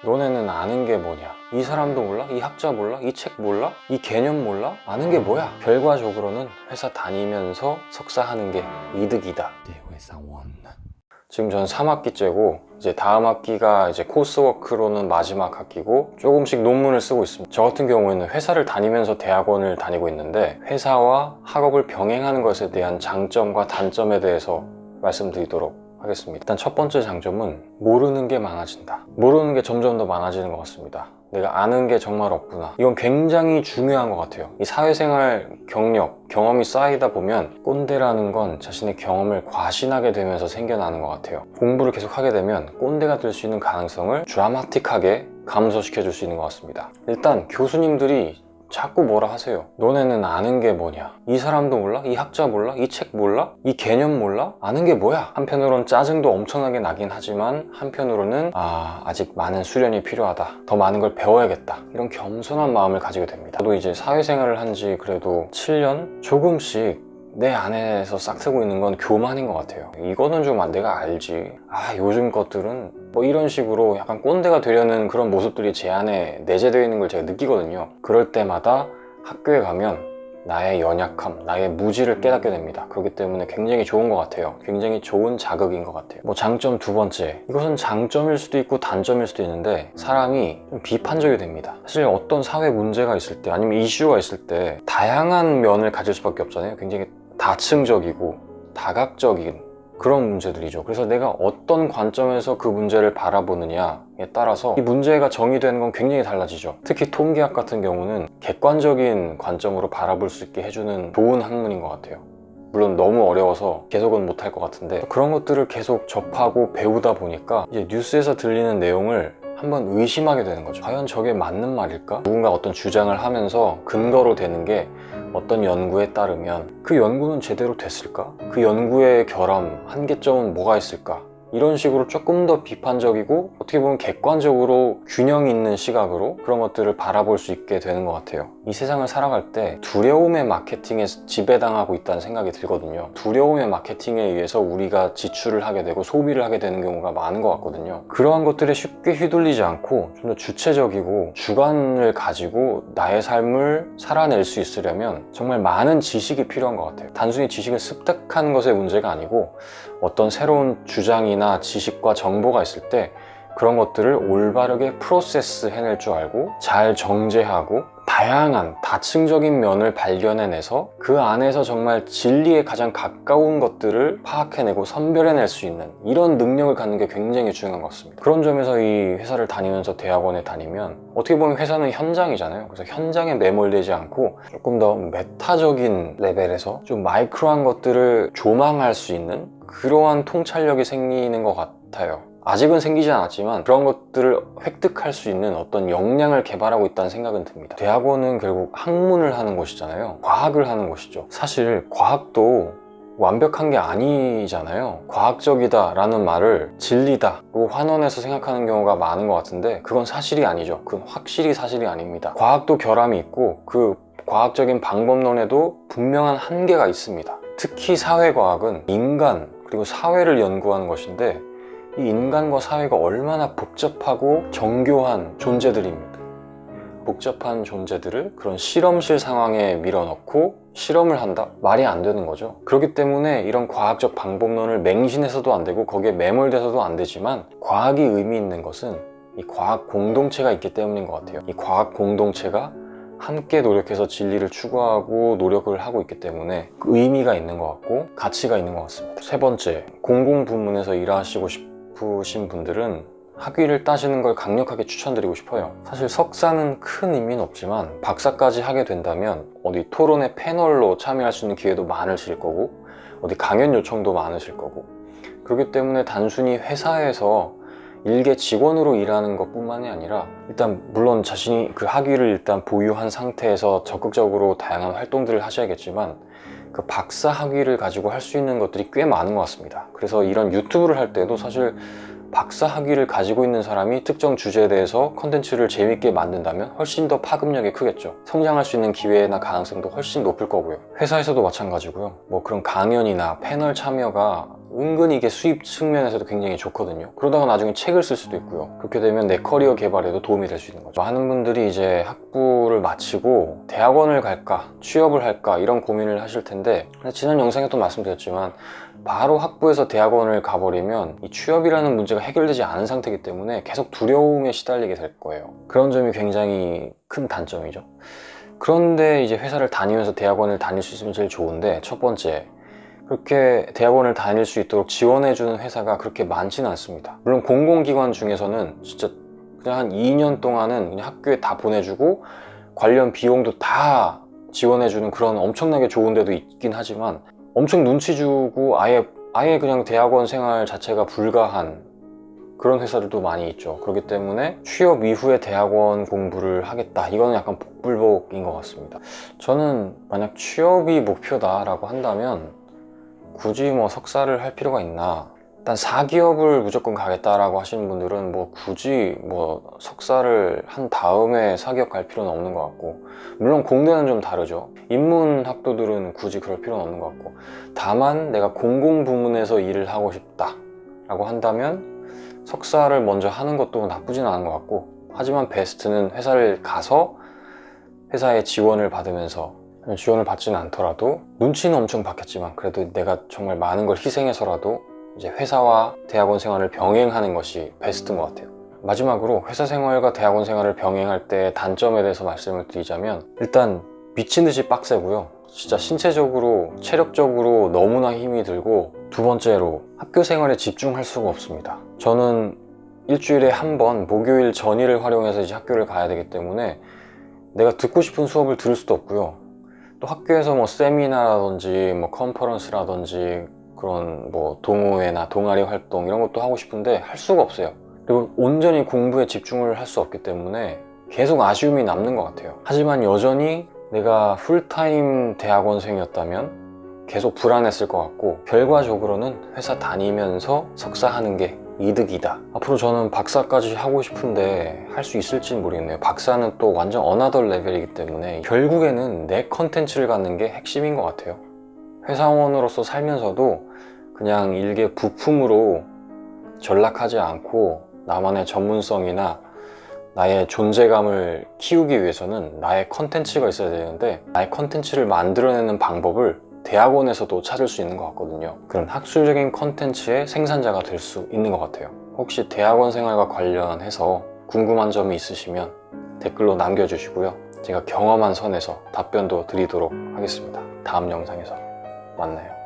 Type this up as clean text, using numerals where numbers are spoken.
너네는 아는 게 뭐냐? 이 사람도 몰라? 이 학자 몰라? 이 책 몰라? 이 개념 몰라? 아는 게 뭐야? 결과적으로는 회사 다니면서 석사하는 게 이득이다. 네, 회사원. 지금 전 3학기째고 이제 다음 학기가 이제 코스워크로는 마지막 학기고 조금씩 논문을 쓰고 있습니다. 저 같은 경우에는 회사를 다니면서 대학원을 다니고 있는데 회사와 학업을 병행하는 것에 대한 장점과 단점에 대해서 말씀드리도록 하겠습니다. 일단 첫 번째 장점은 모르는 게 많아진다. 모르는 게 점점 더 많아지는 것 같습니다. 내가 아는 게 정말 없구나. 이건 굉장히 중요한 것 같아요. 이 사회생활 경력, 경험이 쌓이다 보면 꼰대라는 건 자신의 경험을 과신하게 되면서 생겨나는 것 같아요. 공부를 계속 하게 되면 꼰대가 될 수 있는 가능성을 드라마틱하게 감소시켜 줄 수 있는 것 같습니다. 일단 교수님들이 자꾸 뭐라 하세요. 너네는 아는 게 뭐냐? 이 사람도 몰라? 이 학자 몰라? 이 책 몰라? 이 개념 몰라? 아는 게 뭐야? 한편으로는 짜증도 엄청나게 나긴 하지만 한편으로는 아직 많은 수련이 필요하다. 더 많은 걸 배워야겠다. 이런 겸손한 마음을 가지게 됩니다. 저도 이제 사회생활을 한 지 그래도 7년? 조금씩 내 안에서 싹트고 있는 건 교만인 것 같아요. 이거는 좀 내가 알지. 요즘 것들은 뭐 이런 식으로 약간 꼰대가 되려는 그런 모습들이 제 안에 내재되어 있는 걸 제가 느끼거든요. 그럴 때마다 학교에 가면 나의 연약함, 나의 무지를 깨닫게 됩니다. 그렇기 때문에 굉장히 좋은 것 같아요. 굉장히 좋은 자극인 것 같아요. 뭐 장점 두 번째, 이것은 장점일 수도 있고 단점일 수도 있는데 사람이 좀 비판적이 됩니다. 사실 어떤 사회 문제가 있을 때 아니면 이슈가 있을 때 다양한 면을 가질 수밖에 없잖아요. 굉장히 다층적이고 다각적인 그런 문제들이죠. 그래서 내가 어떤 관점에서 그 문제를 바라보느냐에 따라서 이 문제가 정의되는 건 굉장히 달라지죠. 특히 통계학 같은 경우는 객관적인 관점으로 바라볼 수 있게 해주는 좋은 학문인 것 같아요. 물론 너무 어려워서 계속은 못할 것 같은데 그런 것들을 계속 접하고 배우다 보니까 이제 뉴스에서 들리는 내용을 한번 의심하게 되는 거죠. 과연 저게 맞는 말일까? 누군가 어떤 주장을 하면서 근거로 되는 게 어떤 연구에 따르면 그 연구는 제대로 됐을까? 그 연구의 결함, 한계점은 뭐가 있을까? 이런 식으로 조금 더 비판적이고 어떻게 보면 객관적으로 균형 있는 시각으로 그런 것들을 바라볼 수 있게 되는 것 같아요. 이 세상을 살아갈 때 두려움의 마케팅에 지배당하고 있다는 생각이 들거든요. 두려움의 마케팅에 의해서 우리가 지출을 하게 되고 소비를 하게 되는 경우가 많은 것 같거든요. 그러한 것들에 쉽게 휘둘리지 않고 좀 더 주체적이고 주관을 가지고 나의 삶을 살아낼 수 있으려면 정말 많은 지식이 필요한 것 같아요. 단순히 지식을 습득하는 것의 문제가 아니고 어떤 새로운 주장이나 지식과 정보가 있을 때 그런 것들을 올바르게 프로세스 해낼 줄 알고 잘 정제하고 다양한 다층적인 면을 발견해내서 그 안에서 정말 진리에 가장 가까운 것들을 파악해내고 선별해낼 수 있는 이런 능력을 갖는 게 굉장히 중요한 것 같습니다. 그런 점에서 이 회사를 다니면서 대학원에 다니면 어떻게 보면 회사는 현장이잖아요. 그래서 현장에 매몰되지 않고 조금 더 메타적인 레벨에서 좀 마이크로한 것들을 조망할 수 있는 그러한 통찰력이 생기는 것 같아요. 아직은 생기지 않았지만 그런 것들을 획득할 수 있는 어떤 역량을 개발하고 있다는 생각은 듭니다. 대학원은 결국 학문을 하는 곳이잖아요. 과학을 하는 곳이죠. 사실 과학도 완벽한 게 아니잖아요. 과학적이다 라는 말을 진리다로 환원해서 생각하는 경우가 많은 것 같은데 그건 사실이 아니죠. 그건 확실히 사실이 아닙니다. 과학도 결함이 있고 그 과학적인 방법론에도 분명한 한계가 있습니다. 특히 사회과학은 인간 그리고 사회를 연구하는 것인데 이 인간과 사회가 얼마나 복잡하고 정교한 존재들입니다. 복잡한 존재들을 그런 실험실 상황에 밀어넣고 실험을 한다? 말이 안 되는 거죠. 그렇기 때문에 이런 과학적 방법론을 맹신해서도 안 되고 거기에 매몰돼서도 안 되지만 과학이 의미 있는 것은 이 과학 공동체가 있기 때문인 것 같아요. 이 과학 공동체가 함께 노력해서 진리를 추구하고 노력을 하고 있기 때문에 의미가 있는 것 같고 가치가 있는 것 같습니다. 세 번째, 공공부문에서 일하시고 싶으신 분들은 학위를 따시는 걸 강력하게 추천드리고 싶어요. 사실 석사는 큰 의미는 없지만 박사까지 하게 된다면 어디 토론회 패널로 참여할 수 있는 기회도 많으실 거고 어디 강연 요청도 많으실 거고 그렇기 때문에 단순히 회사에서 일개 직원으로 일하는 것 뿐만이 아니라 일단 물론 자신이 그 학위를 일단 보유한 상태에서 적극적으로 다양한 활동들을 하셔야겠지만 그 박사 학위를 가지고 할 수 있는 것들이 꽤 많은 것 같습니다. 그래서 이런 유튜브를 할 때도 사실 박사 학위를 가지고 있는 사람이 특정 주제에 대해서 컨텐츠를 재밌게 만든다면 훨씬 더 파급력이 크겠죠. 성장할 수 있는 기회나 가능성도 훨씬 높을 거고요. 회사에서도 마찬가지고요. 뭐 그런 강연이나 패널 참여가 은근히 이게 수입 측면에서도 굉장히 좋거든요. 그러다가 나중에 책을 쓸 수도 있고요. 그렇게 되면 내 커리어 개발에도 도움이 될 수 있는 거죠. 많은 분들이 이제 학부를 마치고 대학원을 갈까 취업을 할까 이런 고민을 하실 텐데, 지난 영상에도 말씀드렸지만 바로 학부에서 대학원을 가버리면 이 취업이라는 문제가 해결되지 않은 상태이기 때문에 계속 두려움에 시달리게 될 거예요. 그런 점이 굉장히 큰 단점이죠. 그런데 이제 회사를 다니면서 대학원을 다닐 수 있으면 제일 좋은데, 첫 번째, 그렇게 대학원을 다닐 수 있도록 지원해주는 회사가 그렇게 많지는 않습니다. 물론 공공기관 중에서는 진짜 그냥 한 2년 동안은 그냥 학교에 다 보내주고 관련 비용도 다 지원해주는 그런 엄청나게 좋은 데도 있긴 하지만, 엄청 눈치 주고 아예 그냥 대학원 생활 자체가 불가한 그런 회사들도 많이 있죠. 그렇기 때문에 취업 이후에 대학원 공부를 하겠다, 이거는 약간 복불복인 것 같습니다. 저는 만약 취업이 목표다라고 한다면 굳이 뭐 석사를 할 필요가 있나, 일단 4기업을 무조건 가겠다라고 하시는 분들은 뭐 굳이 뭐 석사를 한 다음에 4기업 갈 필요는 없는 것 같고, 물론 공대는 좀 다르죠. 인문학도들은 굳이 그럴 필요는 없는 것 같고, 다만 내가 공공부문에서 일을 하고 싶다 라고 한다면 석사를 먼저 하는 것도 나쁘진 않은 것 같고, 하지만 베스트는 회사를 가서 회사의 지원을 받으면서, 지원을 받지는 않더라도 눈치는 엄청 받겠지만 그래도 내가 정말 많은 걸 희생해서라도 이제 회사와 대학원 생활을 병행하는 것이 베스트인 것 같아요. 마지막으로 회사 생활과 대학원 생활을 병행할 때 단점에 대해서 말씀을 드리자면, 일단 미친 듯이 빡세고요. 진짜 신체적으로 체력적으로 너무나 힘이 들고, 두 번째로 학교 생활에 집중할 수가 없습니다. 저는 일주일에 한 번 목요일 전일을 활용해서 이제 학교를 가야 되기 때문에 내가 듣고 싶은 수업을 들을 수도 없고요. 또 학교에서 뭐 세미나라든지 뭐 컨퍼런스라든지 그런 뭐 동호회나 동아리 활동 이런 것도 하고 싶은데 할 수가 없어요. 그리고 온전히 공부에 집중을 할 수 없기 때문에 계속 아쉬움이 남는 것 같아요. 하지만 여전히 내가 풀타임 대학원생이었다면 계속 불안했을 것 같고, 결과적으로는 회사 다니면서 석사하는 게 이득이다. 앞으로 저는 박사까지 하고 싶은데 할 수 있을지는 모르겠네요. 박사는 또 완전 어나더 레벨이기 때문에 결국에는 내 컨텐츠를 갖는 게 핵심인 것 같아요. 회사원으로서 살면서도 그냥 일개 부품으로 전락하지 않고 나만의 전문성이나 나의 존재감을 키우기 위해서는 나의 컨텐츠가 있어야 되는데, 나의 컨텐츠를 만들어내는 방법을 대학원에서도 찾을 수 있는 것 같거든요. 그런 학술적인 컨텐츠의 생산자가 될 수 있는 것 같아요. 혹시 대학원 생활과 관련해서 궁금한 점이 있으시면 댓글로 남겨주시고요. 제가 경험한 선에서 답변도 드리도록 하겠습니다. 다음 영상에서 만나요.